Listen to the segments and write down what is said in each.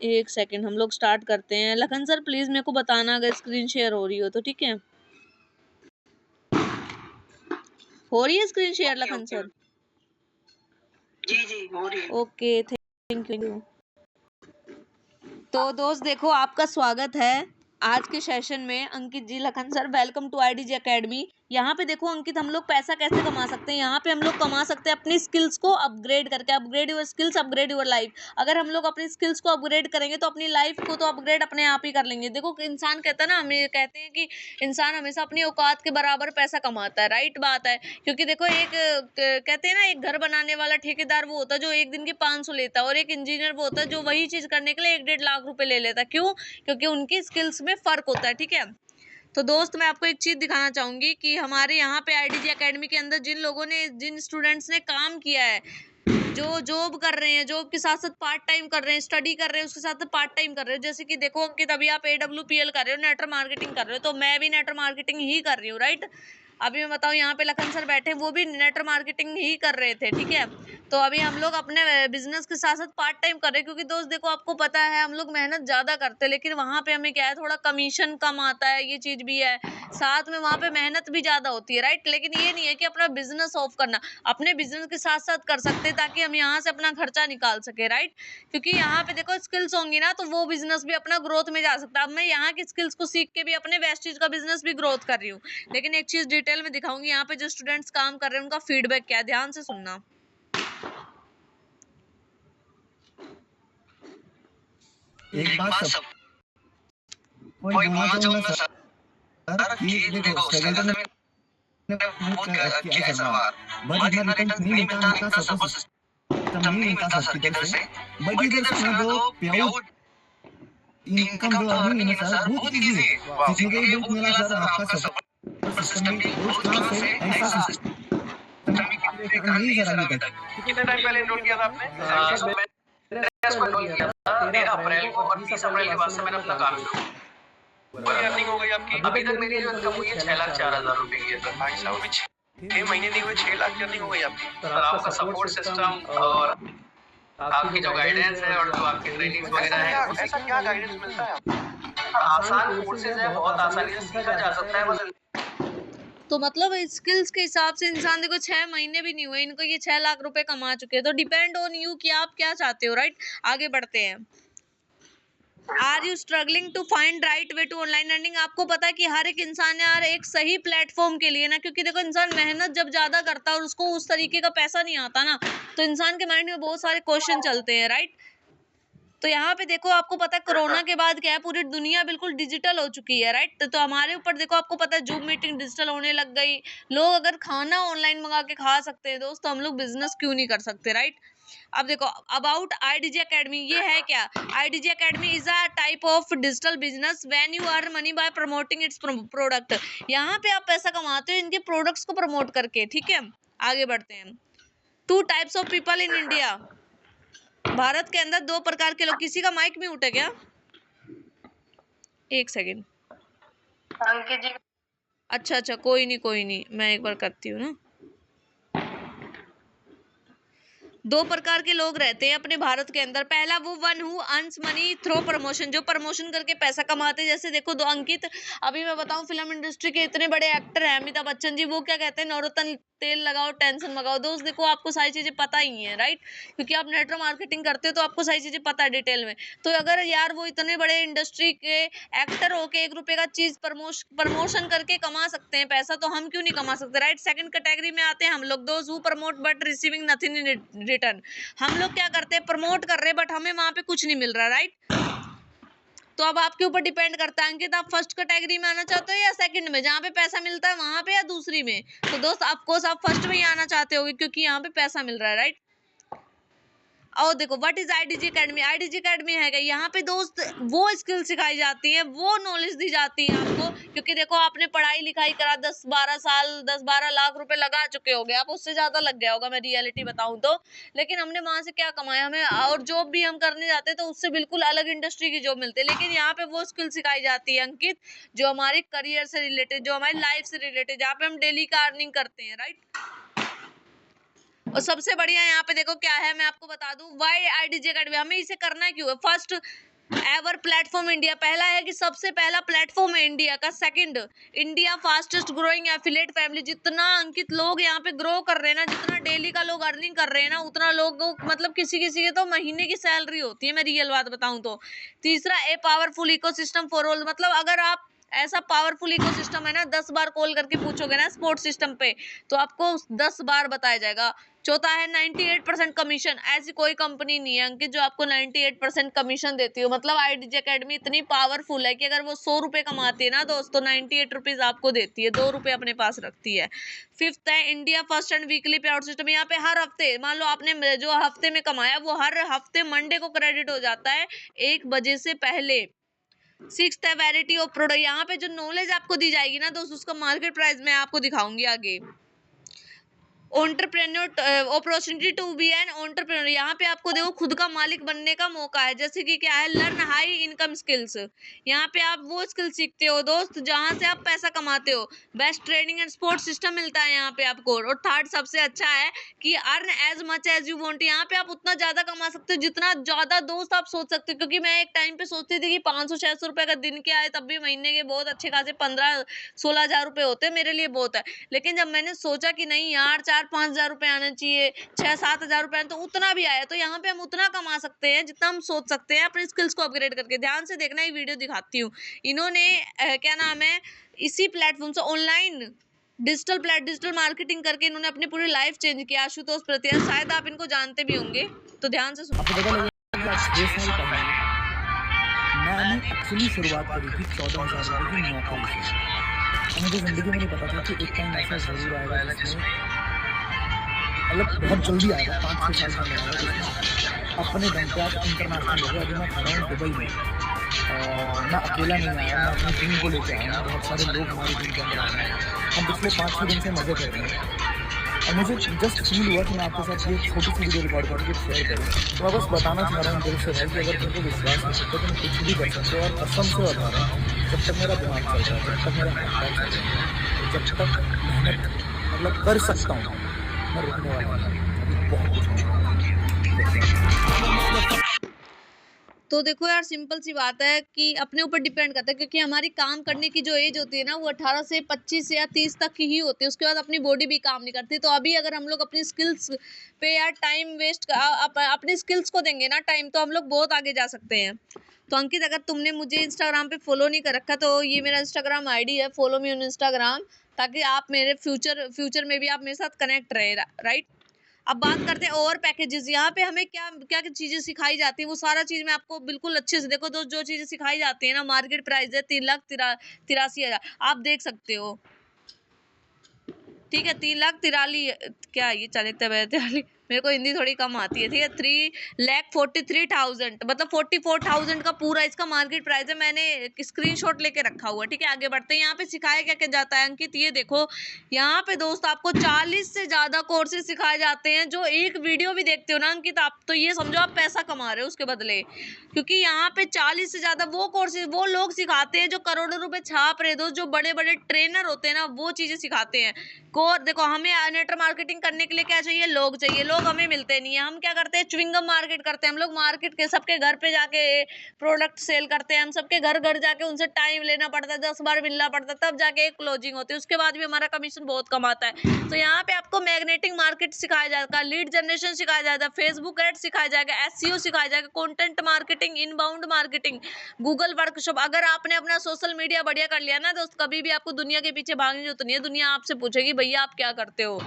एक सेकंड, हम लोग स्टार्ट करते हैं। लखन सर प्लीज मेरे को बताना अगर स्क्रीन शेयर हो रही हो तो, ठीक है? हो रही है स्क्रीन शेयर लखन सर? जी जी हो रही है। Okay, thank you. तो दोस्त देखो, आपका स्वागत है आज के सेशन में। Ankit ji, Lakhan sir, welcome to IDG academy. यहाँ पे देखो अंकित, हम लोग पैसा कैसे कमा सकते हैं। यहाँ पे हम लोग कमा सकते हैं अपनी स्किल्स को अपग्रेड करके। Upgrade your skills, upgrade your life. अगर हम लोग अपनी स्किल्स को अपग्रेड करेंगे तो अपनी लाइफ को तो अपग्रेड अपने आप ही कर लेंगे। देखो इंसान कहता है ना, हम ये कहते हैं कि इंसान हमेशा अपनी औकात के बराबर पैसा कमाता है। राइट बात है, क्योंकि देखो एक कहते हैं ना, एक घर बनाने वाला ठेकेदार वो होता है जो एक दिन के 500 लेता है, और एक इंजीनियर वो होता है जो वही चीज करने के लिए 1-1.5 लाख रुपए ले लेता है। क्यों? क्योंकि उनकी स्किल्स में फर्क होता है। ठीक है, तो दोस्त मैं आपको एक चीज दिखाना चाहूंगी कि हमारे यहाँ पे आईडीजी एकेडमी के अंदर जिन लोगों ने, जिन स्टूडेंट्स ने काम किया है, जो जॉब कर रहे हैं, जॉब के साथ साथ पार्ट टाइम कर रहे हैं, स्टडी कर रहे हैं, उसके साथ पार्ट टाइम कर रहे हैं। जैसे कि देखो अंकित, अभी आप AWPL कर रहे हो, नेटवर्क मार्केटिंग कर रहे हो, तो मैं भी नेटवर्क मार्केटिंग ही कर रही हूँ। राइट, अभी मैं बताऊँ, यहाँ पे लखन सर बैठे, वो भी नेटवर्क मार्केटिंग ही कर रहे थे। ठीक है, तो अभी हम लोग अपने बिजनेस के साथ साथ पार्ट टाइम कर रहे हैं, क्योंकि दोस्त देखो आपको पता है हम लोग मेहनत ज्यादा करते हैं, लेकिन वहां पे हमें क्या है, थोड़ा कमीशन कम आता है, ये चीज भी है। साथ में वहां पे मेहनत भी ज्यादा होती है। राइट, लेकिन ये नहीं है कि अपना बिजनेस ऑफ करना, अपने बिजनेस के साथ साथ कर सकते हैं, ताकि हम यहाँ से अपना खर्चा निकाल सके। राइट, क्योंकि यहाँ पे देखो स्किल्स होंगी ना, तो वो बिजनेस भी अपना ग्रोथ में जा सकता है। अब मैं यहाँ की स्किल्स को सीख के भी अपने वेस्टेज का बिजनेस भी ग्रोथ कर रही हूँ, लेकिन एक चीज डिटेल में दिखाऊंगी। यहाँ पे जो स्टूडेंट्स काम कर रहे हैं उनका फीडबैक क्या है, ध्यान से सुनना। एक बात सब कोई बोलना चाहूंगा सर कि देखो स्ट्रगल तो मैंने बहुत किया है सर बार, बट इतना रिटर्न नहीं मिलता, इतना सपोर्ट सिस्टम नहीं मिलता सबकी तरफ से। बट इधर से ना जो पे आउट इनकम जो अर्निंग है ना सर, बहुत इजी है। सीखने को भी बहुत मिला सर, आपका सपोर्ट सिस्टम भी बहुत क्लास है। ऐसा सिस्टम नहीं सर अभी तक। कितने टाइम पहले एनरोल किया था आपने? सर मैंने इसको एनरोल किया था 13 अप्रैल को, और 30 अप्रैल के बाद से मैंने अपना काम शुरू किया। पूरी अर्निंग हो गई आपकी। अभी तक मेरी जो इनकम हुई है 6,04,000 रुपए की है सर। भाई साहब अभी 6 महीने नहीं हुए 6 लाख की अर्निंग हो गई आपकी। सर आपका सपोर्ट सिस्टम और आपकी जो गाइडेंस है और जो आपकी ट्रेनिंग्स वगैरह है, ऐसा क्या गाइडेंस मिलता है आपको? आसान कोर्सेज है, बहुत आसानी से सीखा जा सकता है। बस तो मतलब स्किल्स के हिसाब से इंसान देखो 6 महीने भी नहीं हुए, इनको ये 6 लाख रुपए कमा चुके हैं। तो डिपेंड ऑन यू कि आप क्या चाहते हो। राइट, आगे बढ़ते हैं। Are you struggling to find right way to online earning? आपको पता है कि हर एक इंसान यार एक सही प्लेटफॉर्म के लिए ना, क्योंकि देखो इंसान मेहनत जब ज्यादा करता है और उसको उस तरीके का पैसा नहीं आता ना, तो इंसान के माइंड में बहुत सारे क्वेश्चन चलते हैं। राइट, तो यहाँ पे देखो आपको पता है कोरोना के बाद क्या है, पूरी दुनिया बिल्कुल डिजिटल हो चुकी है। राइट, तो हमारे ऊपर देखो आपको पता है जूम मीटिंग डिजिटल होने लग गई। लोग अगर खाना ऑनलाइन मंगा के खा सकते हैं दोस्त, तो हम लोग बिजनेस क्यों नहीं कर सकते। राइट, अब देखो अबाउट आईडीजी एकेडमी, ये है क्या? IDG academy is a type of digital business when you earn money by promoting its product. यहाँ पे आप पैसा कमाते हो इनके प्रोडक्ट्स को प्रमोट करके। ठीक है, आगे बढ़ते हैं। 2 types of people in India. Bharat के अंदर 2 प्रकार के लोग। किसी का माइक म्यूट है क्या? एक सेकेंड। अंकित जी अच्छा, कोई नहीं, मैं एक बार करती हूँ ना। 2 प्रकार के लोग रहते हैं अपने भारत के अंदर। पहला वो one who earns money through promotion, जो प्रमोशन करके पैसा कमाते हैं। जैसे देखो दो अंकित, अभी मैं बताऊं, फिल्म इंडस्ट्री के इतने बड़े एक्टर हैं, अमिताभ बच्चन जी, वो क्या कहते हैं, नवरत्न तेल लगाओ टेंशन भगाओ। दोस्त देखो आपको सारी चीजें पता ही है। राइट, क्योंकि आप नेटवर्क मार्केटिंग करते हो तो आपको सारी चीजें पता है डिटेल में। तो अगर यार वो इतने बड़े इंडस्ट्री के एक्टर होके 1 रुपए का चीज प्रमोशन करके कमा सकते हैं पैसा, तो हम क्यों नहीं कमा सकते। राइट, सेकंड कैटेगरी में आते हैं हम लोग, those who promote but receiving nothing in return. हम लोग क्या करते हैं, प्रमोट कर रहे हैं बट हमें वहां पे कुछ नहीं मिल रहा। राइट, तो अब आपके ऊपर डिपेंड करता है अंकित, आप फर्स्ट कैटेगरी में आना चाहते हो या सेकंड में, जहाँ पे पैसा मिलता है वहां पे, या दूसरी में। तो दोस्त ऑफकोर्स आप फर्स्ट में ही आना चाहते होगे, क्योंकि यहाँ पे पैसा मिल रहा है। राइट, और देखो what is IDG academy. IDG academy है क्या, यहाँ पे दोस्त वो स्किल सिखाई जाती है, वो नॉलेज दी जाती है आपको। क्योंकि देखो आपने पढ़ाई लिखाई करा 10-12 साल, 10-12 लाख रुपए लगा चुके होगे आप, उससे ज्यादा लग गया होगा मैं रियलिटी बताऊं तो। लेकिन हमने वहां से क्या कमाया, हमें और जॉब भी हम करने जाते हैं तो उससे बिल्कुल अलग इंडस्ट्री की जॉब मिलती है। लेकिन यहाँ पे वो स्किल सिखाई जाती है अंकित, जो हमारे करियर से रिलेटेड, जो हमारी लाइफ से रिलेटेड, जहाँ पे हम डेली का अर्निंग करते हैं। राइट, और सबसे बढ़िया यहाँ पे देखो क्या है, मैं आपको बता दूं, वाई आईडीजी एकेडमी, हमें इसे करना क्यों है। फर्स्ट एवर प्लेटफॉर्म इंडिया, पहला है कि सबसे पहला प्लेटफॉर्म है इंडिया का। Second, India fastest growing affiliate family, जितना अंकित लोग यहाँ पे ग्रो कर रहे हैं ना, जितना डेली का लोग अर्निंग कर रहे हैं ना, उतना लोग मतलब किसी किसी की तो महीने की सैलरी होती है, मैं रियल बात बताऊं तो। तीसरा, a powerful ecosystem for all, मतलब अगर आप ऐसा पावरफुल इकोसिस्टम है ना, 10 बार कॉल करके पूछोगे ना स्पोर्ट्स सिस्टम पे तो आपको 10 बार बताया जाएगा। चौथा है 98% कमीशन, ऐसी कोई कंपनी नहीं है अंकित जो आपको 98% कमीशन देती हो। मतलब आईडीजी एकेडमी इतनी पावरफुल है कि अगर वो 100 रुपए कमाती है ना दोस्तों, 98 रुपीज आपको देती है, 2 रुपए अपने पास रखती है। फिफ्थ है इंडिया फर्स्ट एंड वीकली पे आउट सिस्टम, यहाँ पे हर हफ्ते मान लो आपने जो हफ्ते में कमाया वो हर हफ्ते मंडे को क्रेडिट हो जाता है 1 बजे से पहले। सिक्स्थ है वैरायटी ऑफ प्रोडक्ट, यहाँ पे जो नॉलेज आपको दी जाएगी ना दोस्तों, उसका मार्केट प्राइस मैं आपको दिखाऊंगी आगे। Entrepreneur opportunity to be an entrepreneur, यहाँ पे आपको देखो खुद का मालिक बनने का मौका है। जैसे कि क्या है, लर्न हाई इनकम स्किल्स, यहाँ पे आप वो स्किल सीखते हो दोस्त जहाँ से आप पैसा कमाते हो। Best training and support system मिलता है यहाँ पे आपको। और थर्ड सबसे अच्छा है कि earn as much as you want, यहाँ पे आप उतना ज्यादा कमा सकते हो जितना ज्यादा दोस्त आप सोच सकते हो। क्योंकि मैं एक टाइम पे सोचती थी कि 500-600 रुपए का दिन क्या है, तब भी महीने के बहुत अच्छे खासे 15-16 हजार रुपए होते हैं, मेरे लिए बहुत है। लेकिन जब मैंने सोचा कि नहीं यार 4-5 हजार रुपए आना चाहिए, 6-7 हजार रुपए, तो उतना भी आया। तो यहाँ पे हम उतना कमा सकते हैं जितना हम सोच सकते हैं अपने स्किल्स को अपग्रेड करके। ध्यान से देखना, ये वीडियो दिखाती हूँ। इन्होंने क्या नाम है, इसी प्लेटफॉर्म से ऑनलाइन डिजिटल मार्केटिंग करके इन्होंने अपनी पूरी लाइफ चेंज किया। आशुतोष प्रतिया, शायद आप इनको जानते भी होंगे, तो ध्यान से सुनो। मैंने एक्चुअली शुरुआत करी थी 14,000 रुपये की नौकरी से। मुझे ज़िंदगी में नहीं पता था कि एक टाइम ऐसा ज़रूर आएगा जिसमें मतलब बहुत जल्दी आएगा, 5-6 साल में आएगा, जिसमें अपने दम पे आप इंटरनेशनल हो गए। अभी मैं खड़ा हूँ दुबई में और मैं अकेला नहीं आया, मैं अपनी टीम को लेकर आया हूँ। बहुत सारे लोग हमारी टीम के अंदर आए हैं। हम पिछले 5-6 दिन से मज़े कर रहे हैं और मुझे जस्ट फील हुआ कि मैं आपके साथ ये छोटी सी वीडियो रिकॉर्ड करके शेयर करूँ। तो मैं बस बताना चाह रहा हूँ दिल से है कि अगर तुमको विश्वास नहीं सकते तो मैं कुछ भी कर सकते हो। और कसम से बता रहा हूँ, जब तक मेरा दिमाग चल रहा है, जब तक मेरा हाथ चल रहा है, जब तक मेहनत मतलब कर सकता हूँ, मैं रुकने वाला नहीं। अभी बहुत कुछ होने वाला है। तो देखो यार, सिंपल सी बात है कि अपने ऊपर डिपेंड करता है। क्योंकि हमारी काम करने की जो एज होती है ना, वो 18 से 25 या 30 तक की ही होती है। उसके बाद अपनी बॉडी भी काम नहीं करती। तो अभी अगर हम लोग अपनी स्किल्स पे यार टाइम वेस्ट अपने स्किल्स को देंगे ना टाइम, तो हम लोग बहुत आगे जा सकते हैं। तो अंकित, अगर तुमने मुझे इंस्टाग्राम पे फॉलो नहीं कर रखा तो ये मेरा इंस्टाग्राम आईडी है, फॉलो मी ऑन इंस्टाग्राम, ताकि आप मेरे फ्यूचर में भी आप मेरे साथ कनेक्ट रहे, राइट। अब बात करते हैं और पैकेजेस। यहाँ पे हमें क्या क्या चीजें सिखाई जाती है, वो सारा चीज मैं आपको बिल्कुल अच्छे से देखो। जो चीजें सिखाई जाती है ना, मार्केट प्राइस है 3,83,000, आप देख सकते हो, ठीक है। 3,43,000 क्या ये 43,000, मेरे को हिंदी थोड़ी कम आती है, ठीक है। 3,43,000 मतलब 44,000 का पूरा इसका मार्केट प्राइस है। मैंने स्क्रीनशॉट लेके रखा हुआ है, ठीक है। आगे बढ़ते हैं। यहाँ पे सिखाया क्या क्या जाता है अंकित, ये देखो। यहाँ पे दोस्त आपको 40 से ज्यादा कोर्सेज सिखाए जाते हैं। जो एक वीडियो भी देखते हो ना अंकित, आप तो ये समझो आप पैसा कमा रहे हो उसके बदले। क्योंकि यहाँ पे 40 से ज्यादा वो कोर्सेज वो लोग सिखाते हैं जो करोड़ों रुपए छाप रहे दोस्त। जो बड़े बड़े ट्रेनर होते हैं ना, वो चीजें सिखाते हैं। देखो, हमें नेटवर्क मार्केटिंग करने के लिए क्या चाहिए, लोग चाहिए। लोग हमें मिलते नहीं है, हम क्या करते हैं, च्युइंगम मार्केट करते हैं। हम लोग मार्केट के सबके घर पे जाके प्रोडक्ट सेल करते हैं। हम सबके घर घर जाके उनसे टाइम लेना पड़ता है, 10 बार मिलना पड़ता है, तब जाके एक क्लोजिंग होती है। उसके बाद भी हमारा कमीशन बहुत कम आता है। तो यहाँ पे आपको मैग्नेटिक मार्केट सिखाया जाएगा, लीड जनरेशन सिखाया जाएगा, फेसबुक एड सिखाया जाएगा, एसईओ सिखाया जाएगा, content marketing, inbound marketing, Google workshop. अगर आपने अपना सोशल मीडिया बढ़िया कर लिया ना दोस्त, कभी भी आपको दुनिया के पीछे भागने की जरूरत नहीं है। दुनिया आपसे पूछेगी भैया आप क्या करते हो,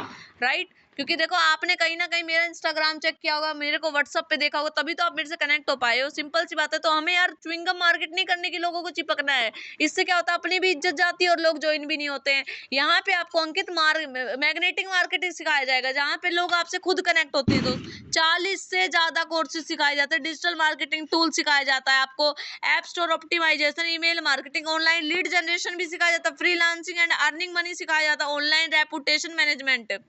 राइट। क्योंकि देखो, आपने कहीं ना कहीं मेरा इंस्टाग्राम चेक किया होगा, मेरे को व्हाट्सएप पे देखा होगा, तभी तो आप मेरे से कनेक्ट हो पाए हो। सिंपल सी बात है। तो हमें यार च्युइंगम मार्केट नहीं करने की, लोगों को चिपकना है। इससे क्या होता है, अपनी भी इज्जत जाती है और लोग ज्वाइन भी नहीं होते हैं। यहाँ पे आपको अंकित मैग्नेटिक मार्केटिंग सिखाया जाएगा, जहाँ पे लोग आपसे खुद कनेक्ट होते हैं दोस्त। 40 से ज्यादा कोर्सेज सिखाए जाते हैं। डिजिटल मार्केटिंग टूल सिखाया जाता है आपको, app store optimisation, email marketing, online lead generation भी सिखाया जाता है, फ्रीलांसिंग एंड अर्निंग मनी सिखाया जाता है, online reputation management,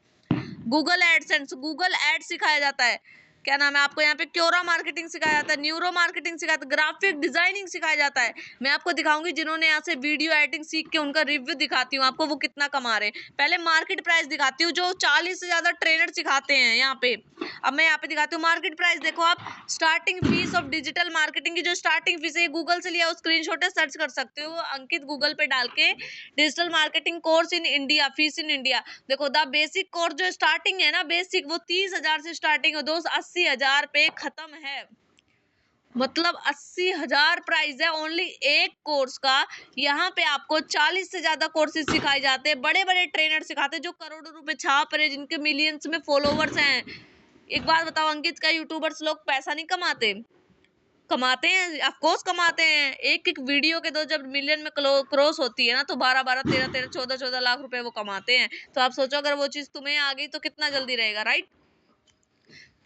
Google AdSense, Google ad सिखाया जाता है, क्या नाम है, आपको यहाँ पे क्योरा मार्केटिंग सिखाया जाता है, न्यूरो मार्केटिंग सिखाया जाता है, ग्राफिक डिजाइनिंग सिखाया जाता है। मैं आपको दिखाऊंगी जिन्होंने यहाँ से वीडियो एडिटिंग सीख के उनका रिव्यू दिखाती हूँ आपको, वो कितना कमा रहे हैं। पहले मार्केट प्राइस दिखाती हूँ, जो 40 से ज्यादा ट्रेनर सिखाते हैं यहाँ पे। अब मैं यहाँ पे दिखाती हूँ मार्केट प्राइस। देखो आप, starting fees of digital marketing की जो स्टार्टिंग फीस है, गूगल से लिया, स्क्रीनशॉट है, सर्च कर सकते हो अंकित, गूगल पे डाल के digital marketing course in India, fees in India. देखो द बेसिक कोर्स जो स्टार्टिंग है ना, बेसिक, वो 30,000 से स्टार्टिंग है दोस्त, 80,000 पे खत्म है। मतलब 80,000 प्राइस है ओनली एक कोर्स का। यहाँ पे आपको 40 से ज्यादा कोर्सेज सिखाए जाते हैं, बड़े बड़े ट्रेनर सिखाते हैं जो करोड़ों रुपए छाप रहे हैं, जिनके मिलियंस में फॉलोवर्स हैं। एक बात बताओ अंकित, का यूट्यूबर्स लोग पैसा नहीं कमाते? कमाते हैं, ऑफ कोर्स कमाते हैं। एक एक वीडियो के दो जब मिलियन में क्रॉस होती है ना, तो 12-12, 13-13, 14-14 लाख रुपए वो कमाते हैं। तो आप सोचो अगर वो चीज तुम्हें आ गई तो कितना जल्दी रहेगा, राइट?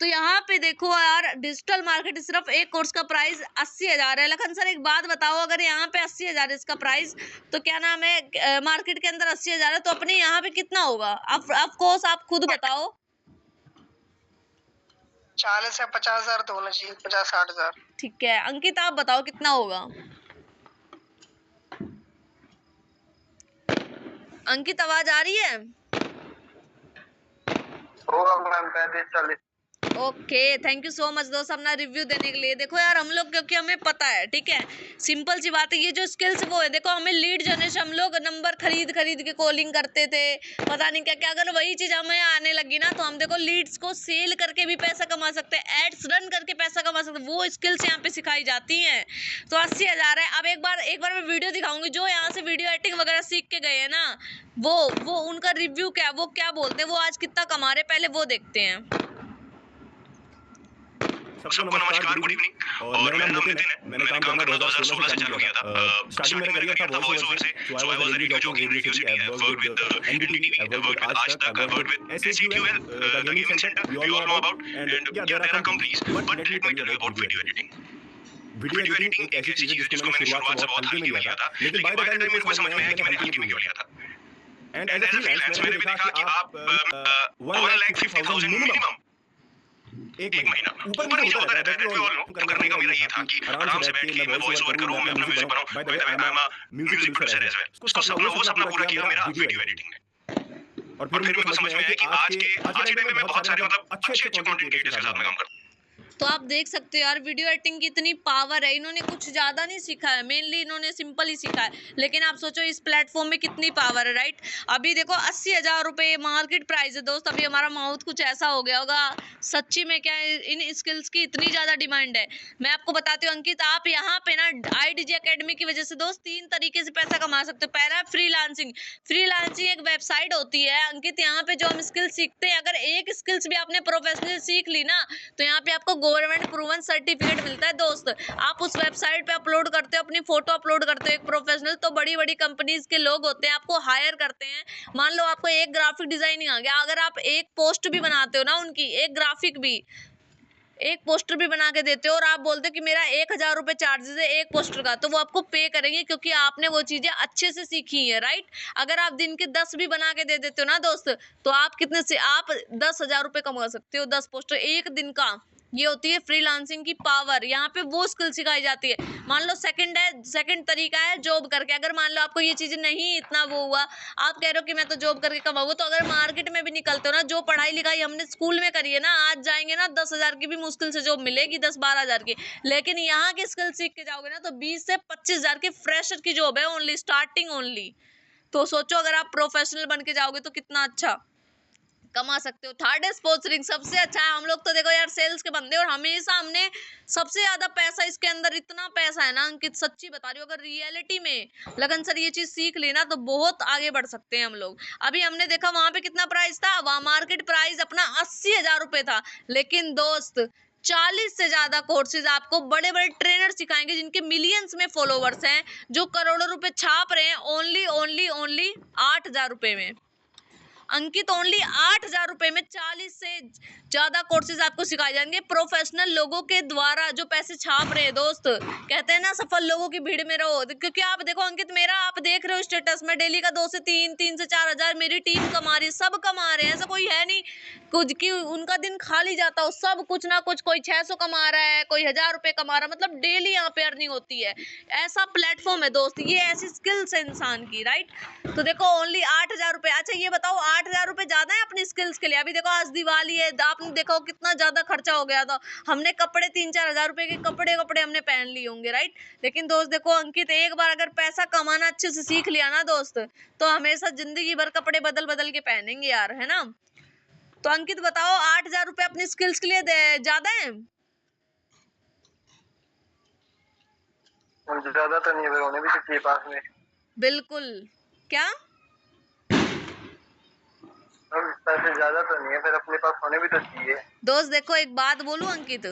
तो यहाँ पे देखो यार, डिजिटल मार्केट सिर्फ एक कोर्स का प्राइस 80,000 है। लखन सर एक बात बताओ, अगर यहाँ पे 80,000 इसका प्राइस, तो क्या नाम है, मार्केट के अंदर 80,000 है, तो अपने यहाँ पे कितना होगा? ऑफ कोर्स आप खुद बताओ। 40 से 50,000 तो होना चाहिए, 50-60,000। ठीक है अंकित, आप बताओ कितना होगा? अंकित आवाज आ रही है? होगा ma'am 35-40। Okay, thank you so much दोस्त अपना रिव्यू देने के लिए। देखो यार, हम लोग, क्योंकि हमें पता है, ठीक है, सिंपल सी बात है, ये जो स्किल्स वो है, देखो हमें लीड जनरेशन, हम लोग नंबर खरीद के कॉलिंग करते थे, पता नहीं क्या क्या। अगर वही चीज हमें आने लगी ना, तो हम देखो लीड्स को सेल करके भी पैसा कमा सकते हैं, एड्स रन करके पैसा कमा सकते हैं। वो स्किल्स यहाँ पे सिखाई जाती हैं। तो 80,000 है। अब एक बार मैं वीडियो दिखाऊंगी, जो यहाँ से वीडियो एडिटिंग वगैरह सीख के गए हैं ना, वो उनका रिव्यू क्या, वो क्या बोलते हैं, वो आज कितना कमा रहे, पहले वो देखते हैं। सबको नमस्कार, गुड इवनिंग। और मेरा नाम नितिन है। मैंने काम करना 2016 से चालू किया था। स्टार्टिंग मेरा करियर था वॉइस ओवर से, so I was a radio jockey in radio city. I have worked with NDTV, I have worked with Aaj Tak, I have worked with S A Q L, the gaming centre we all know about. And yeah there are companies, but let me tell you about video editing. Video editing एक ऐसी चीज है जिसको मैंने शुरुआत से बहुत हल्के में लिया था, लेकिन बाय द टाइम मेरे को समझ में आया कि मैंने हल्के में क्यों लिया था। एंड एज अ फ्रीलांस मैंने देखा कि आप 1,50,000 मिनिमम एक महीना ऊपर नीचे होता रहता है। That we all know. तो करने का मेरा ये था कि आराम से बैठ के मैं वॉइस ओवर करूं, मैं अपना म्यूजिक बनाऊं। By the way I am a music producer as well. उसको सपना पूरा किया मेरा वीडियो एडिटिंग ने। और फिर मेरे को समझ में आया कि आज के टाइम में मैं बहुत सारे मतलब अच्छे कंटेंट क्रिएटर्स के साथ मैं काम करता हूं। तो आप देख सकते हो यार, वीडियो एडिटिंग की इतनी पावर है। इन्होंने कुछ ज्यादा नहीं सीखा है, मेनली इन्होंने सिंपल ही सीखा है, लेकिन आप सोचो इस प्लेटफॉर्म में कितनी पावर है, राइट? अभी देखो 80,000 रुपए मार्केट प्राइस है दोस्त। अभी हमारा माउथ कुछ ऐसा हो गया होगा, सच्ची में क्या इन स्किल्स की इतनी ज्यादा डिमांड है। मैं आपको बताती हूँ अंकित, आप यहाँ पे ना IDG अकेडमी की वजह से दोस्त 3 तरीके से पैसा कमा सकते हो। पहला फ्रीलांसिंग। फ्रीलांसिंग एक वेबसाइट होती है अंकित, यहाँ पे जो हम स्किल सीखते हैं, अगर एक स्किल्स भी आपने प्रोफेशनल सीख ली ना, तो यहाँ पे आपको गवर्नमेंट प्रूवन सर्टिफिकेट मिलता है दोस्त। आप उस वेबसाइट पे अपलोड करते हो, अपनी फोटो अपलोड करते हो एक प्रोफेशनल, तो बड़ी बड़ी कंपनीज के लोग होते हैं, आपको हायर करते हैं। मान लो आपको एक ग्राफिक डिजाइनिंग आ गया, अगर आप एक पोस्ट भी बनाते हो ना उनकी, एक ग्राफिक भी, एक पोस्टर भी बना के देते हो, और आप बोलते हो कि मेरा 1,000 रुपए चार्जेस है एक पोस्टर का, तो वो आपको पे करेंगे, क्योंकि आपने वो चीजें अच्छे से सीखी है, राइट? अगर आप दिन के 10 भी बना के दे देते हो ना दोस्त, तो आप कितने से, आप 10,000 रुपए कमा सकते हो 10 पोस्टर एक दिन का। ये होती है फ्रीलांसिंग की पावर। यहाँ पे वो स्किल सिखाई जाती है। मान लो सेकंड तरीका है जॉब करके। अगर मान लो आपको ये चीजें नहीं इतना वो हुआ, आप कह रहे हो कि मैं तो जॉब करके कमाऊंगा, तो अगर मार्केट में भी निकलते हो ना, जो पढ़ाई लिखाई हमने स्कूल में करी है ना, आज जाएंगे ना 10,000 की भी मुश्किल से जॉब मिलेगी, 10-12,000 की। लेकिन यहाँ की स्किल सीख के जाओगे ना, तो 20 से 25,000 की फ्रेशर की जॉब है ओनली, स्टार्टिंग ओनली। तो सोचो अगर आप प्रोफेशनल बन के जाओगे तो कितना अच्छा कमा सकते हो। थर्ड है स्पॉन्सरिंग, सबसे अच्छा है। हम लोग तो देखो यार सेल्स के बंदे, और हमेशा हमने सबसे ज्यादा पैसा इसके अंदर, इतना पैसा है ना अंकित, सच्ची बता रही हूँ। अगर रियलिटी में लगन सर ये चीज सीख लेना, तो बहुत आगे बढ़ सकते हैं हम लोग। अभी हमने देखा वहां पे कितना प्राइस था, वहां मार्केट प्राइस अपना 80,000 रुपए था, लेकिन दोस्त 40 से ज्यादा कोर्सेज आपको बड़े बड़े ट्रेनर सिखाएंगे, जिनके मिलियंस में फॉलोवर्स हैं, जो करोड़ों रुपए छाप रहे हैं ओनली 8,000 रुपए में। अंकित ओनली 8,000 रुपए में 40 से ज्यादा कोर्सेज आपको सिखाए जाएंगे प्रोफेशनल लोगों के द्वारा जो पैसे छाप रहे हैं दोस्त। कहते हैं ना सफल लोगों की भीड़ में रहो, क्योंकि आप देखो अंकित मेरा आप देख रहे हो स्टेटस में डेली का 2 से 3, 3 से 4 हजार मेरी टीम कमा रही है, सब कमा रहे हैं, ऐसा कोई है नहीं कुछ कि उनका दिन खाली जाता हो, सब कुछ ना कुछ, कोई 600 कमा रहा है, कोई 1000 रुपए कमा रहा है, मतलब डेली यहाँ पे अर्निंग होती है। ऐसा प्लेटफॉर्म है दोस्त, ये ऐसी स्किल्स है इंसान की, राइट। तो देखो ओनली 8,000 रुपए। अच्छा ये बताओ 8,000 रुपए ज्यादा है अपनी स्किल्स के लिए? अभी देखो आज दिवाली है, आपने देखो कितना ज्यादा खर्चा हो गया था, हमने कपड़े 3-4 हजार रुपए के कपड़े हमने पहन लिए होंगे, राइट। लेकिन दोस्त देखो अंकित एक बार अगर पैसा कमाना अच्छे से सीख लिया ना दोस्त, तो हमेशा जिंदगी भर कपड़े बदल बदल के पहनेंगे यार, है ना। तो अंकित बताओ 8,000 रुपए अपनी स्किल्स के लिए ज्यादा है? ज्यादा तो नहीं है, होने भी चाहिए पास में। बिल्कुल। क्या पैसे ज्यादा तो नहीं है, फिर अपने पास होने भी तो चाहिए। दोस्त देखो एक बात बोलूं अंकित,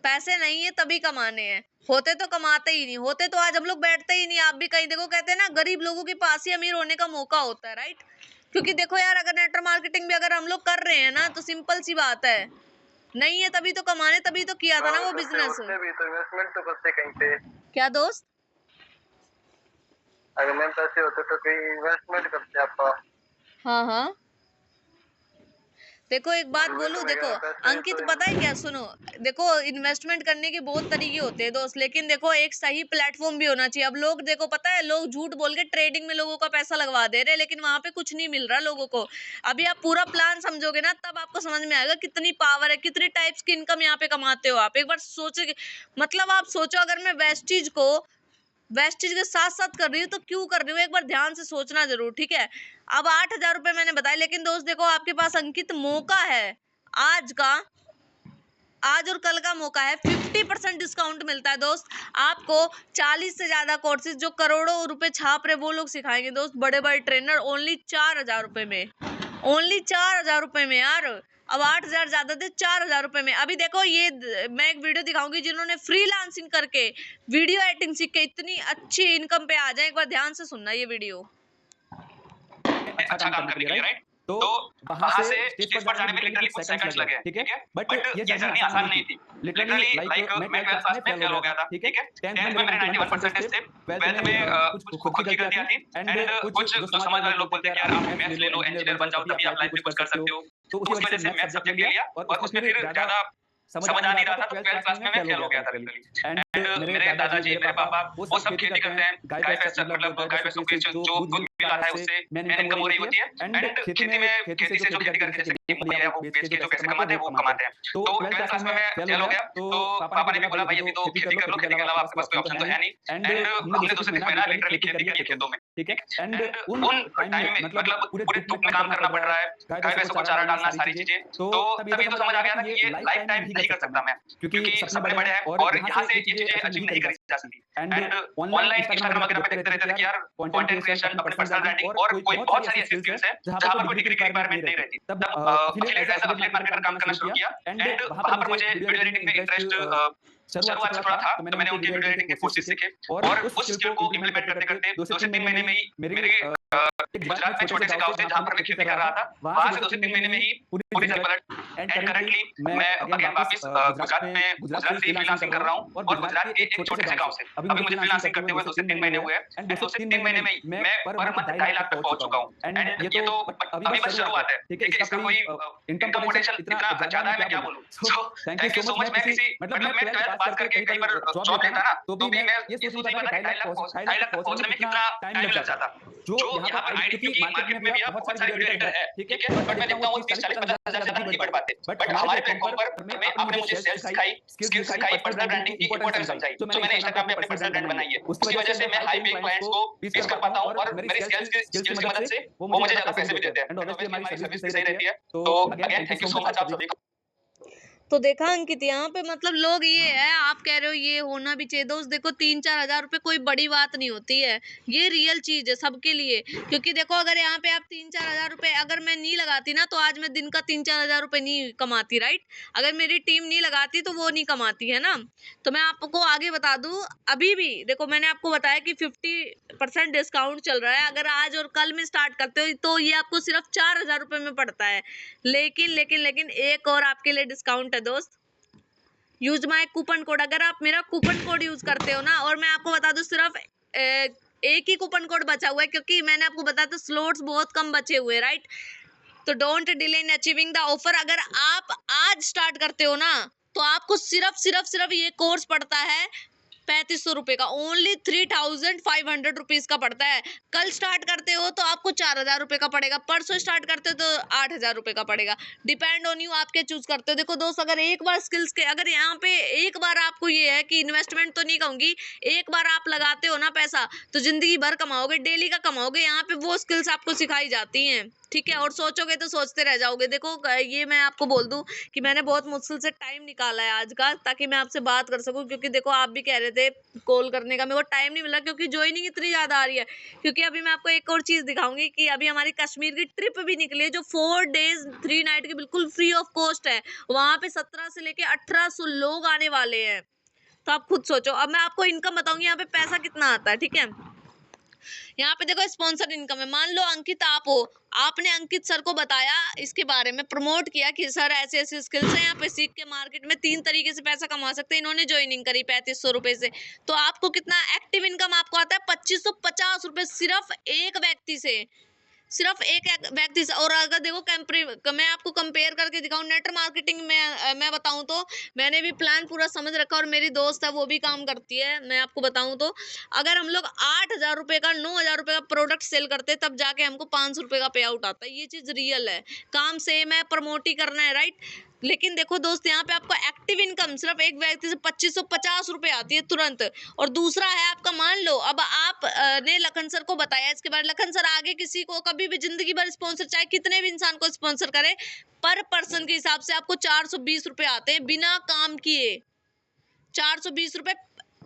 पैसे नहीं है तभी कमाने हैं, होते तो कमाते ही नहीं, होते तो आज हम लोग बैठते ही नहीं। आप भी कहीं देखो, कहते हैं ना गरीब लोगों के पास ही अमीर होने का मौका होता है, राइट। क्योंकि देखो यार अगर नेटवर्क मार्केटिंग भी अगर हम लोग कर रहे हैं ना, तो सिंपल सी बात है, नहीं है तभी तो कमाने, तभी तो किया था ना वो बिजनेस। भी तो इन्वेस्टमेंट तो करते कहीं पे। क्या दोस्त? अगर मेरे पैसे होते तो कहीं इन्वेस्टमेंट करते आपका। हाँ हाँ देखो एक बात बोलूं, देखो अंकित पता है क्या, सुनो देखो इन्वेस्टमेंट करने के बहुत तरीके होते हैं दोस्त, लेकिन देखो एक सही प्लेटफॉर्म भी होना चाहिए। अब लोग देखो पता है लोग झूठ बोल के ट्रेडिंग में लोगों का पैसा लगवा दे रहे हैं, लेकिन वहां पे कुछ नहीं मिल रहा लोगों को। अभी आप पूरा प्लान समझोगे ना तब आपको समझ में आएगा कितनी पावर है, कितने टाइप्स की इनकम यहाँ पे कमाते हो आप। एक बार सोचो, मतलब आप सोचो अगर मैं वेस्टेज के साथ साथ कर रही हूँ तो क्यों कर रही हूँ, एक बार ध्यान से सोचना जरूर, ठीक है। अब 8,000 रुपए मैंने बताया, लेकिन दोस्त देखो आपके पास अंकित मौका है आज और कल का मौका है, 50% डिस्काउंट मिलता है दोस्त आपको। 40 से ज्यादा कोर्सेज जो करोड़ों रुपए छाप रहे वो लोग सिखाएंगे दोस्त, बड़े बड़े ट्रेनर, ओनली 4,000 रुपए में, ओनली 4,000 रुपए में यार। अब 8,000 ज्यादा थे, 4,000 रुपए में। अभी देखो ये मैं एक वीडियो दिखाऊंगी जिन्होंने फ्रीलांसिंग करके वीडियो एडिटिंग सीख के इतनी अच्छी इनकम पे आ जाए, एक बार ध्यान से सुनना ये वीडियो। अच्छा काम करने के लिए, राइट। तो वहां से स्टेज पर जाने में लिटरली कुछ सेकंड्स लगे, ठीक है। बट ये जर्नी आसान नहीं थी, लिटरली लाइक मैं 12th क्लास में फेल हो गया था, ठीक है। 10th में मेरे 91% थे, 12th में कुछ खुद की गलतियां थी, एंड कुछ जो समाज वाले लोग बोलते हैं कि यार आप मैथ्स ले लो, इंजीनियर बन जाओ तभी आप लाइफ में कुछ कर सकते हो। तो उसी वजह से मैथ्स सब्जेक्ट ले लिया और उसमें फिर ज्यादा समझ आ नहीं रहा था, तो 12th क्लास में मैं फेल हो गया था लिटरली। एंड मेरे दादाजी, मेरे पापा वो सब खेती करते हैं, गाय भैंस मतलब गाय भैंसों के जो दूध मिलता है उससे मेन इनकम हो रही होती है। एंड खेती से जो खेती करके जैसे गेहूं है वो बेच के जो पैसे कमाते हैं वो कमाते हैं। तो 12th क्लास में मैं फेल हो गया, तो पापा ने भी बोला भाई अभी तो खेती कर लो, खेती के अलावा आपके पास कोई ऑप्शन तो है नहीं। एंड हमने 2 से 3 महीना लिटरली खेती करी खेतों में, ठीक है। एंड उन टाइम में मतलब पूरे धूप में काम करना पड़ रहा है, गाय भैंसों को चारा डालना, सारी चीजें। तो तभी तो समझ आ गया था कि ये लाइफ टाइम नहीं कर सकता मैं, क्योंकि सपने बड़े हैं और यहाँ से ये चीजें अचीव नहीं करी जा सकती। एंड ऑनलाइन इंस्टाग्राम वगैरह पे देखते रहते थे कि यार कंटेंट क्रिएशन, अपने पर्सनल ब्रांडिंग और कोई बहुत सारी ऐसी स्किल्स हैं जहाँ पर कोई डिग्री की रिक्वायरमेंट नहीं रहती। तब एज एफिलिएट मार्केटर काम करना शुरू किया, एंड वहाँ पर मुझे वीडियो एडिटिंग में इंटरेस्ट शुरुआत से थोड़ा था, तो मैंने उनके वीडियो एडिटिंग के कोर्सेज सीखे और उस स्किल को इंप्लीमेंट करते करते 2 से 3 महीने में ही मेरे गुजरात में छोटे से गांव से जहाँ पर मैं खेती कर रहा था, वहां से 2 से 3 महीने में ही पूरी जगह पलट। एंड करंटली मैं अगेन वापस गुजरात से फ्रीलांसिंग कर रहा हूँ और गुजरात के एक छोटे से गांव से। अभी मुझे फ्रीलांसिंग करते हुए 2 से 3 महीने हुए हैं, एंड 2 से 3 महीने में मैं पर मंथ 2.5 लाख तक पहुंच चुका हूँ। एंड ये तो अभी बस शुरुआत है, ठीक है। इसका कोई इनकम पोटेंशियल इतना ज्यादा है, मैं क्या बोलूं। So thank you so much. मैं किसी मतलब मैं 12th पास करके कई बार जॉब लेता ना, तो भी मैं ये सोच रहा था कि 2.5 लाख पहुंचने में कितना टाइम लग जाता, जो यहाँ पर क्योंकि मार्केट में भी बहुत सारे वीडियो एडिटर है, ठीक है। बट मैं देखता हूँ 30-40-50 हजार ज्यादा नहीं बढ़ पाते। बट हमारे प्लेटफॉर्म पर आपने मुझे सेल्स सिखाई, स्किल्स सिखाई, पर्सनल ब्रांडिंग की इंपॉर्टेंस समझाई, तो मैंने इंस्टाग्राम पे अपनी पर्सनल ब्रांड बनाई है। उसकी वजह से मैं हाई पेइंग क्लाइंट्स को पिच कर पाता हूँ और मेरी स्किल्स की मदद से वो मुझे ज्यादा पैसे भी देते हैं। एंड ऑब्वियसली हमारी सर्विस सही रहती है। तो again thank you so much आप सभी को। तो देखा अंकित, यहाँ पे मतलब लोग ये है, आप कह रहे हो ये होना भी चाहिए दोस्त। देखो 3-4 हजार रुपए कोई बड़ी बात नहीं होती है, ये रियल चीज है सबके लिए। क्योंकि देखो अगर यहाँ पे आप 3-4 हजार रुपए अगर मैं नहीं लगाती ना, तो आज मैं दिन का 3-4 हजार रुपए नहीं कमाती, राइट। अगर मेरी टीम नहीं लगाती तो वो नहीं कमाती है ना। तो मैं आपको आगे बता दूं, अभी भी देखो मैंने आपको बताया कि 50% डिस्काउंट चल रहा है। अगर आज और कल में स्टार्ट करते हो तो ये आपको सिर्फ 4,000 रुपए में पड़ता है। लेकिन एक और आपके लिए डिस्काउंट है दोस्त, यूज माय कूपन कोड। अगर आप मेरा कूपन कोड यूज करते हो ना, और मैं आपको बता दूं सिर्फ एक ही कूपन कोड बचा हुआ है, क्योंकि मैंने आपको बताया तो स्लॉट्स बहुत कम बचे हुए, राइट। तो don't delay in achieving the offer. अगर आप आज स्टार्ट करते हो ना, तो आपको सिर्फ ये कोर्स पड़ता है 3500 रुपए का, ओनली 3500 रुपीज का पड़ता है। कल स्टार्ट करते हो तो आपको 4000 रुपए का पड़ेगा, परसों स्टार्ट करते हो तो 8000 रुपए का पड़ेगा। डिपेंड ऑन यू, आप क्या चूज करते हो। देखो दोस्त, अगर एक बार स्किल्स के, अगर यहाँ पे एक बार आपको ये है कि इन्वेस्टमेंट तो नहीं कहूंगी, एक बार आप लगाते हो ना पैसा, तो जिंदगी भर कमाओगे, डेली का कमाओगे। यहाँ पे वो स्किल्स आपको सिखाई जाती हैं, ठीक है। और सोचोगे तो सोचते रह जाओगे। देखो ये मैं आपको बोल दूं कि मैंने बहुत मुश्किल से टाइम निकाला है आज का, ताकि मैं आपसे बात कर सकूं। क्योंकि देखो आप भी कह रहे थे कॉल करने का, मेरे को टाइम नहीं मिला, क्योंकि ज्वाइनिंग इतनी ज्यादा आ रही है। क्योंकि अभी मैं आपको एक और चीज दिखाऊंगी कि अभी हमारी कश्मीर की ट्रिप भी निकली है, जो 4 days 3 night की बिल्कुल फ्री ऑफ कॉस्ट है। वहां पे 17 से लेके 1800 लोग आने वाले हैं। तो आप खुद सोचो। अब मैं आपको इनकम बताऊंगी, यहाँ पे पैसा कितना आता है, ठीक है। यहाँ पे देखो स्पॉन्सर इनकम है। मान लो अंकित आप हो, आपने अंकित सर को बताया इसके बारे में, प्रमोट किया कि सर ऐसे ऐसे स्किल्स हैं, यहाँ पे सीख के मार्केट में 3 तरीके से पैसा कमा सकते हैं। इन्होंने ज्वाइनिंग करी 3500 रुपए से, तो आपको कितना एक्टिव इनकम आपको आता है 2550 रुपए सिर्फ एक व्यक्ति से, सिर्फ एक व्यक्ति से। और अगर देखो मैं आपको कंपेयर करके दिखाऊं नेट मार्केटिंग में, मैं बताऊं तो मैंने भी प्लान पूरा समझ रखा, और मेरी दोस्त है वो भी काम करती है। मैं आपको बताऊं तो अगर हम लोग 8000 रुपए का 9000 रुपए का प्रोडक्ट सेल करते, तब जाके हमको 500 रुपए का पे आउट आता है। ये चीज रियल है, काम सेम है, प्रमोट ही करना है, राइट। लेकिन देखो दोस्त, यहाँ पे आपको एक्टिव इनकम सिर्फ एक व्यक्ति से 2550 रुपए आती है तुरंत। और दूसरा है आपका, मान लो अब आप ने लखन सर को बताया इसके बारे में, लखन सर आगे किसी को कभी भी जिंदगी भर स्पॉन्सर, चाहे कितने भी इंसान को स्पॉन्सर करे, पर पर्सन के हिसाब से आपको 420 रुपए आते हैं बिना काम किए। 420 रुपए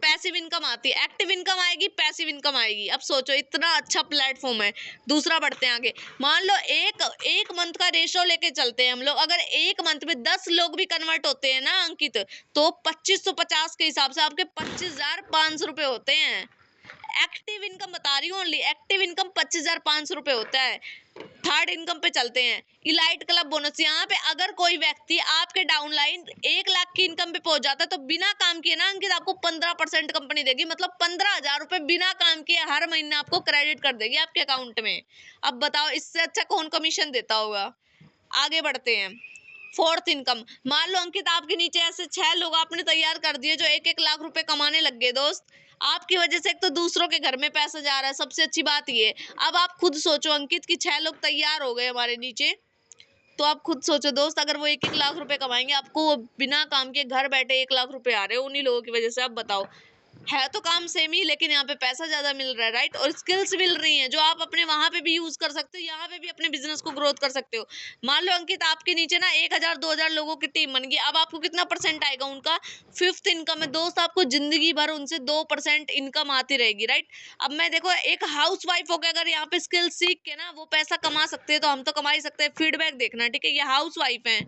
पैसिव इनकम आती है, एक्टिव इनकम आएगी, पैसिव इनकम आएगी। अब सोचो, इतना अच्छा प्लेटफॉर्म है। दूसरा बढ़ते हैं आगे। मान लो एक मंथ का रेशो लेके चलते हैं हम लोग। अगर एक मंथ में 10 लोग भी कन्वर्ट होते हैं ना अंकित, तो 2550 के हिसाब से आपके 25,500 रुपए होते हैं। एक्टिव इनकम बता रही हूँ, ओनली एक्टिव इनकम 25,500 रुपए होता है। थर्ड इनकम पे चलते हैं, इलाइट क्लब बोनस। यहाँ पे अगर कोई व्यक्ति आपके डाउनलाइन 1 लाख की इनकम पे पहुंच जाता है, तो बिना काम किए ना अंकित आपको 15% कंपनी देगी, मतलब 15,000 रुपए बिना काम किए हर महीने आपको क्रेडिट कर देगी आपके अकाउंट में। अब बताओ, इससे अच्छा कौन कमीशन देता होगा। आगे बढ़ते हैं। फोर्थ इनकम, मान लो अंकित आपके नीचे ऐसे 6 लोग आपने तैयार कर दिए जो 1-1 लाख रुपए कमाने लग गए दोस्त। आपकी वजह से एक तो दूसरों के घर में पैसा जा रहा है, सबसे अच्छी बात ये। अब आप खुद सोचो अंकित कि 6 लोग तैयार हो गए हमारे नीचे, तो आप खुद सोचो दोस्त, अगर वो 1-1 लाख रुपए कमाएंगे, आपको बिना काम के घर बैठे 1 लाख रुपए आ रहे हैं उन्हीं लोगों की वजह से। अब बताओ, है तो काम सेम ही, लेकिन यहाँ पे पैसा ज्यादा मिल रहा है, राइट। और स्किल्स मिल रही हैं जो आप अपने वहां पे भी यूज कर सकते हो, यहाँ पे भी अपने बिजनेस को ग्रोथ कर सकते हो। मान लो अंकित आपके नीचे ना 1000-2000 लोगों की टीम बन गई, अब आपको कितना % आएगा उनका, 5th इनकम है दोस्त। आपको जिंदगी भर उनसे 2% इनकम आती रहेगी, राइट। अब मैं देखो, एक हाउस वाइफ होकर अगर यहाँ पे स्किल सीख के ना वो पैसा कमा सकते हैं, तो हम तो कमा ही सकते हैं। फीडबैक देखना, ठीक है। ये हाउस वाइफ है।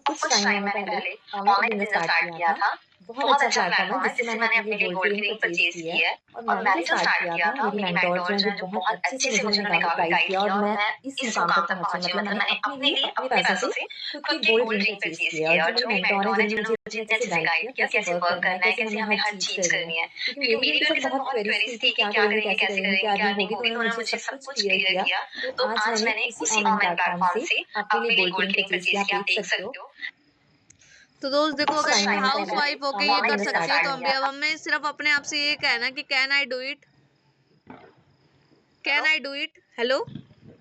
कुछ टाइम मैंने पहले ऑनलाइन बिजनेस स्टार्ट किया था। बहुत अच्छा प्लेटफॉर्म है जिससे मैंने अपने लिए गोल्ड रीडिंग परचेज की है। और मैंने जो स्टार्ट किया था, मेरी मेंटोर्स हैं जो बहुत अच्छे से मुझे गाइड किया, और मैं इस मुकाम तक पहुंची। मतलब मैंने अपने लिए अपने पैसों से खुद की गोल्ड रीडिंग परचेज की है। और जो मेरी मेंटोर है जिन्होंने मुझे अच्छे से गाइड किया, कैसे वर्क करना है, कैसे हमें हर चीज करनी है। क्योंकि मेरी भी बहुत क्वेरीज थी कि क्या करेंगे, कैसे करेंगे, क्या नहीं होगी, तो उन्होंने मुझे सब कुछ क्लियर किया। तो आज मैंने उसी ऑनलाइन प्लेटफॉर्म से अपने लिए गोल्ड रीडिंग परचेज किया, आप देख सकते हो। तो दोस्त देखो, अगर हाउस वाइफ होके ये कर सकती है, तो हम भी। अब हमें सिर्फ अपने आप से ये कहना कि can I do it, can I do it. Hello.